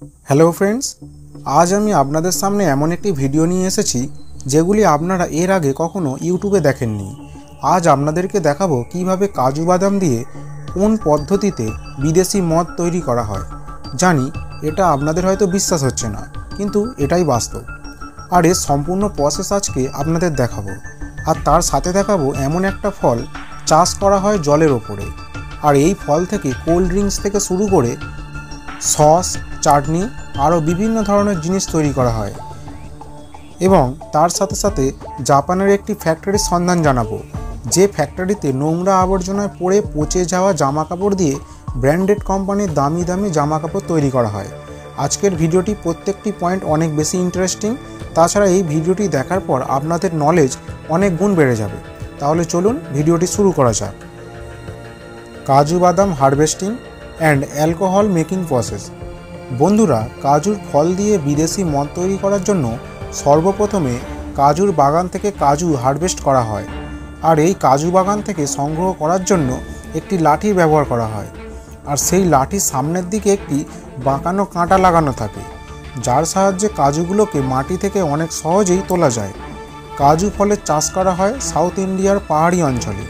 Hello friends, আজ আমি আপনাদের সামনে এমন একটি ভিডিও নিয়ে এসেছি যেগুলি আপনারা এর আগে কখনো ইউটিউবে দেখেননি। আজ আপনাদেরকে দেখাবো কিভাবে কাজু বাদাম দিয়ে কোন পদ্ধতিতে বিদেশি মদ তৈরি করা হয়। জানি এটা আপনাদের হয়তো বিশ্বাস হচ্ছে না, কিন্তু এটাই বাস্তব। আর এর সম্পূর্ণ প্রসেস আজকে আপনাদের দেখাবো। আর তার সাথে দেখাবো এমন একটা ফল চাষ করা হয় জলের ওপরে, আর এই ফল থেকে কোল্ড ড্রিঙ্কস থেকে শুরু করে সস, চাটনি আরও বিভিন্ন ধরনের জিনিস তৈরি করা হয়। এবং তার সাথে সাথে জাপানের একটি ফ্যাক্টরির সন্ধান জানাবো, যে ফ্যাক্টরিতে নোংরা আবর্জনায় পড়ে পচে যাওয়া জামা কাপড় দিয়ে ব্র্যান্ডেড কোম্পানির দামি দামি জামা কাপড় তৈরি করা হয়। আজকের ভিডিওটি প্রত্যেকটি পয়েন্ট অনেক বেশি ইন্টারেস্টিং। তাছাড়া এই ভিডিওটি দেখার পর আপনাদের নলেজ অনেক গুণ বেড়ে যাবে। তাহলে চলুন ভিডিওটি শুরু করা যাক। কাজু বাদাম harvesting and alcohol making process. বন্ধুরা, কাজুর ফল দিয়ে বিদেশি মদ তৈরি করার জন্য সর্বপ্রথমে কাজুর বাগান থেকে কাজু হারভেস্ট করা হয়। আর এই কাজু বাগান থেকে সংগ্রহ করার জন্য একটি লাঠির ব্যবহার করা হয়। আর সেই লাঠির সামনের দিকে একটি বাঁকানো কাঁটা লাগানো থাকে, যার সাহায্যে কাজুগুলোকে মাটি থেকে অনেক সহজেই তোলা যায়। কাজু ফলের চাষ করা হয় সাউথ ইন্ডিয়ার পাহাড়ি অঞ্চলে,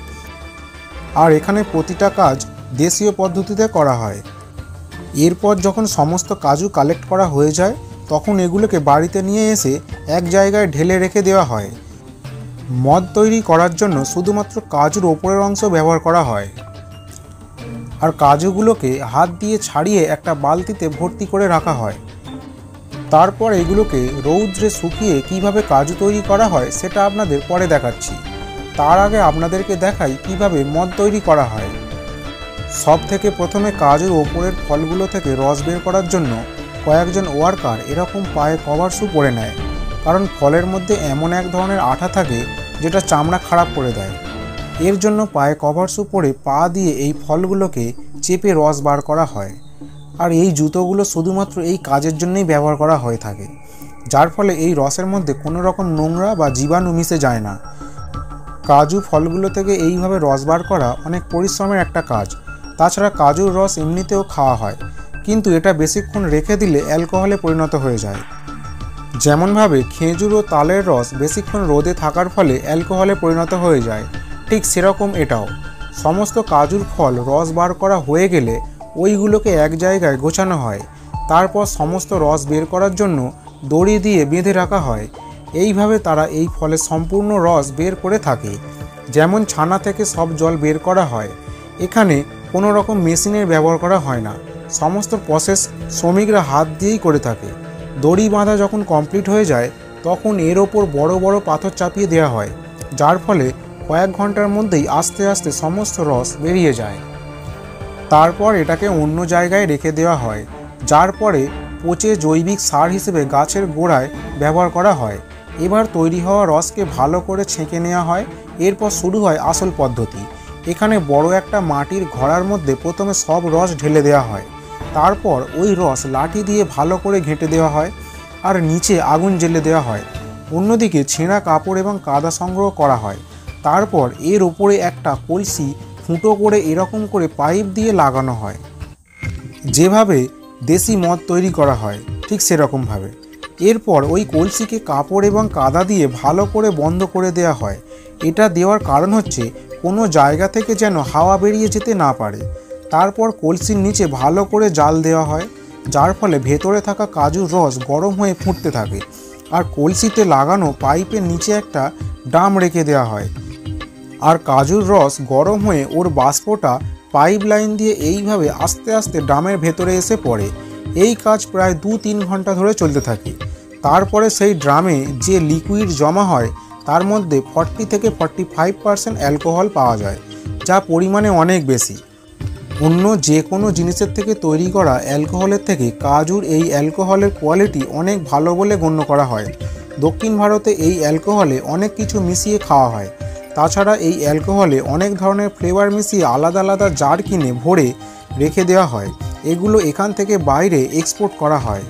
আর এখানে প্রতিটা কাজ দেশীয় পদ্ধতিতে করা হয়। এরপর যখন সমস্ত কাজু কালেক্ট করা হয়ে যায়, তখন এগুলোকে বাড়িতে নিয়ে এসে এক জায়গায় ঢেলে রেখে দেওয়া হয়। মদ তৈরি করার জন্য শুধুমাত্র কাজুর ওপরের অংশ ব্যবহার করা হয়, আর কাজুগুলোকে হাত দিয়ে ছাড়িয়ে একটা বালতিতে ভর্তি করে রাখা হয়। তারপর এগুলোকে রৌদ্রে শুকিয়ে কিভাবে কাজু তৈরি করা হয় সেটা আপনাদের পরে দেখাচ্ছি। তার আগে আপনাদেরকে দেখাই কিভাবে মদ তৈরি করা হয়। সব থেকে প্রথমে কাজুর ওপরের ফলগুলো থেকে রস বের করার জন্য কয়েকজন ওয়ার্কার এরকম পায়ে কভার শু পরে নেয়, কারণ ফলের মধ্যে এমন এক ধরনের আঠা থাকে যেটা চামড়া খারাপ করে দেয়। এর জন্য পায়ে কভার শু পরে পা দিয়ে এই ফলগুলোকে চেপে রস বার করা হয়। আর এই জুতোগুলো শুধুমাত্র এই কাজের জন্যই ব্যবহার করা হয়ে থাকে, যার ফলে এই রসের মধ্যে কোনো রকম নোংরা বা জীবাণু মিশে যায় না। কাজু ফলগুলো থেকে এইভাবে রস বার করা অনেক পরিশ্রমের একটা কাজ। তাছাড়া কাজুর রস এমনিতেও খাওয়া হয়, কিন্তু এটা বেশিক্ষণ রেখে দিলে অ্যালকোহলে পরিণত হয়ে যায়। যেমনভাবে খেজুর ও তালের রস বেশিক্ষণ রোদে থাকার ফলে অ্যালকোহলে পরিণত হয়ে যায়, ঠিক সেরকম এটাও। সমস্ত কাজুর ফল রস বার করা হয়ে গেলে ওইগুলোকে এক জায়গায় গোছানো হয়। তারপর সমস্ত রস বের করার জন্য দড়ি দিয়ে বেঁধে রাখা হয়। এইভাবে তারা এই ফলের সম্পূর্ণ রস বের করে থাকে। যেমন ছানা থেকে সব জল বের করা হয়, এখানে কোনো রকম মেশিনের ব্যবহার করা হয় না। সমস্ত প্রসেস শ্রমিকরা হাত দিয়েই করে থাকে। দড়ি বাঁধা যখন কমপ্লিট হয়ে যায়, তখন এর ওপর বড় বড় পাথর চাপিয়ে দেওয়া হয়, যার ফলে কয়েক ঘন্টার মধ্যেই আস্তে আস্তে সমস্ত রস বেরিয়ে যায়। তারপর এটাকে অন্য জায়গায় রেখে দেওয়া হয়, যার পরে পচে জৈবিক সার হিসেবে গাছের গোড়ায় ব্যবহার করা হয়। এবার তৈরি হওয়া রসকে ভালো করে ছেঁকে নেওয়া হয়। এরপর শুরু হয় আসল পদ্ধতি। এখানে বড় একটা মাটির ঘড়ার মধ্যে প্রথমে সব রস ঢেলে দেওয়া হয়। তারপর ওই রস লাঠি দিয়ে ভালো করে ঘেঁটে দেওয়া হয়, আর নিচে আগুন জ্বেলে দেওয়া হয়। অন্যদিকে ছেঁড়া কাপড় এবং কাদা সংগ্রহ করা হয়। তারপর এর ওপরে একটা কলসি ফুটো করে এরকম করে পাইপ দিয়ে লাগানো হয়। যেভাবে দেশি মদ তৈরি করা হয় ঠিক সেরকমভাবে। এরপর ওই কলসিকে কাপড় এবং কাদা দিয়ে ভালো করে বন্ধ করে দেওয়া হয়। এটা দেওয়ার কারণ হচ্ছে কোনো জায়গা থেকে যেন হাওয়া বেরিয়ে যেতে না পারে। তারপর কলসির নিচে ভালো করে জাল দেওয়া হয়, যার ফলে ভেতরে থাকা কাজুর রস গরম হয়ে ফুটতে থাকে। আর কলসিতে লাগানো পাইপের নিচে একটা ড্রাম রেখে দেওয়া হয়, আর কাজুর রস গরম হয়ে ওর বাষ্পটা পাইপ লাইন দিয়ে এইভাবে আস্তে আস্তে ড্রামের ভেতরে এসে পড়ে। এই কাজ প্রায় 2-3 ঘন্টা ধরে চলতে থাকে। তারপরে সেই ড্রামে যে লিকুইড জমা হয় তার মধ্যে 40 থেকে 45% অ্যালকোহল পাওয়া যায়, যা পরিমাণে অনেক বেশি। অন্য যে কোনো জিনিসের থেকে তৈরি করা অ্যালকোহলের থেকে কাজুর এই অ্যালকোহলের কোয়ালিটি অনেক ভালো বলে গণ্য করা হয়। দক্ষিণ ভারতে এই অ্যালকোহলে অনেক কিছু মিশিয়ে খাওয়া হয়। তাছাড়া এই অ্যালকোহলে অনেক ধরনের ফ্লেভার মিশিয়ে আলাদা আলাদা জার কিনে ভরে রেখে দেওয়া হয়। এগুলো এখান থেকে বাইরে এক্সপোর্ট করা হয়।